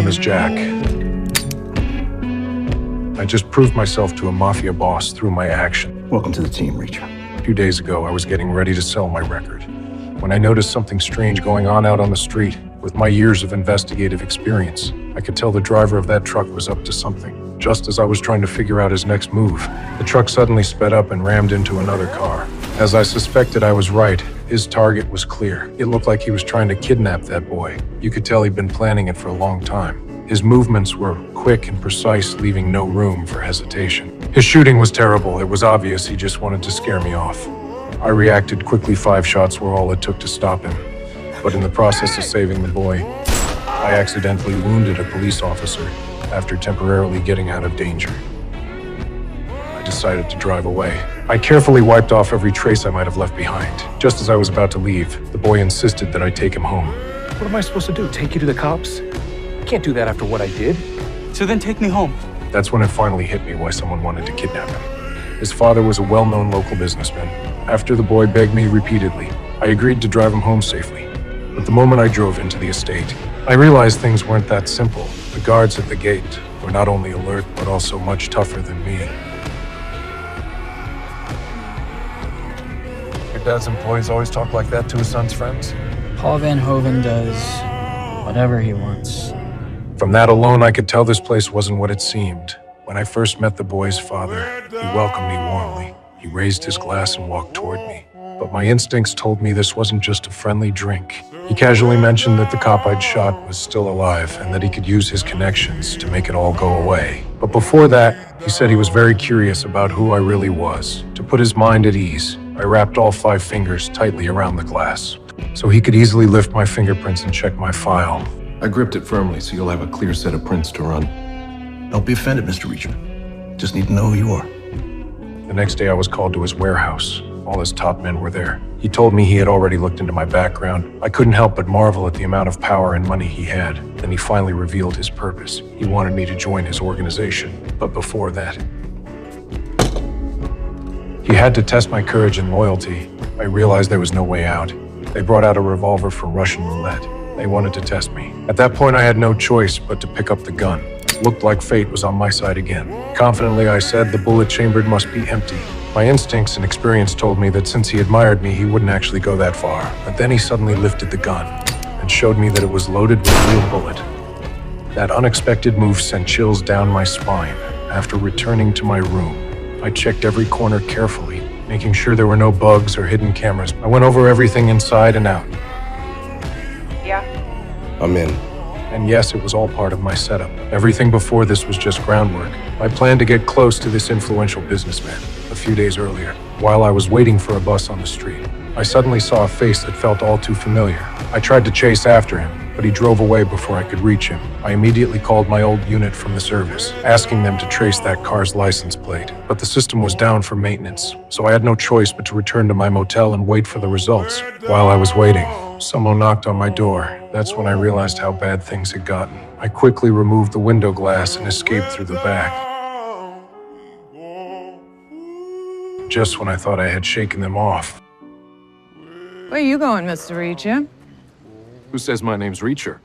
name is Jack. I just proved myself to a mafia boss through my action. Welcome to the team, Reacher. A few days ago, I was getting ready to sell my record when I noticed something strange going on out on the street. With my years of investigative experience, I could tell the driver of that truck was up to something. Just as I was trying to figure out his next move, the truck suddenly sped up and rammed into another car. As I suspected, I was right. His target was clear. It looked like he was trying to kidnap that boy. You could tell he'd been planning it for a long time. His movements were quick and precise, leaving no room for hesitation. His shooting was terrible. It was obvious he just wanted to scare me off. I reacted quickly. 5 shots were all it took to stop him. But in the process of saving the boy, I accidentally wounded a police officer after temporarily getting out of danger. I decided to drive away. I carefully wiped off every trace I might have left behind. Just as I was about to leave, the boy insisted that I take him home. What am I supposed to do, take you to the cops? I can't do that after what I did. So then take me home. That's when it finally hit me why someone wanted to kidnap him. His father was a well-known local businessman. After the boy begged me repeatedly, I agreed to drive him home safely. But the moment I drove into the estate, I realized things weren't that simple. The guards at the gate were not only alert, but also much tougher than me. Your dad's employees always talk like that to his son's friends? Paul Van Hoven does whatever he wants. From that alone, I could tell this place wasn't what it seemed. When I first met the boy's father, he welcomed me warmly. He raised his glass and walked toward me. But my instincts told me this wasn't just a friendly drink. He casually mentioned that the cop I'd shot was still alive and that he could use his connections to make it all go away. But before that, he said he was very curious about who I really was. To put his mind at ease, I wrapped all 5 fingers tightly around the glass so he could easily lift my fingerprints and check my file. I gripped it firmly so you'll have a clear set of prints to run. Don't be offended, Mr. Reacher. Just need to know who you are. The next day I was called to his warehouse. All his top men were there. He told me he had already looked into my background. I couldn't help but marvel at the amount of power and money he had. Then he finally revealed his purpose. He wanted me to join his organization. But before that, he had to test my courage and loyalty. I realized there was no way out. They brought out a revolver for Russian roulette. They wanted to test me. At that point, I had no choice but to pick up the gun. It looked like fate was on my side again. Confidently, I said the bullet chambered must be empty. My instincts and experience told me that since he admired me, he wouldn't actually go that far. But then he suddenly lifted the gun and showed me that it was loaded with a real bullet. That unexpected move sent chills down my spine. After returning to my room, I checked every corner carefully, making sure there were no bugs or hidden cameras. I went over everything inside and out. Yeah. I'm in. And yes, it was all part of my setup. Everything before this was just groundwork. I planned to get close to this influential businessman. A few days earlier, while I was waiting for a bus on the street, I suddenly saw a face that felt all too familiar. I tried to chase after him, but he drove away before I could reach him. I immediately called my old unit from the service, asking them to trace that car's license plate. But the system was down for maintenance, so I had no choice but to return to my motel and wait for the results. While I was waiting, someone knocked on my door. That's when I realized how bad things had gotten. I quickly removed the window glass and escaped through the back. Just when I thought I had shaken them off. Where are you going, Mr. Reacher? Who says my name's Reacher?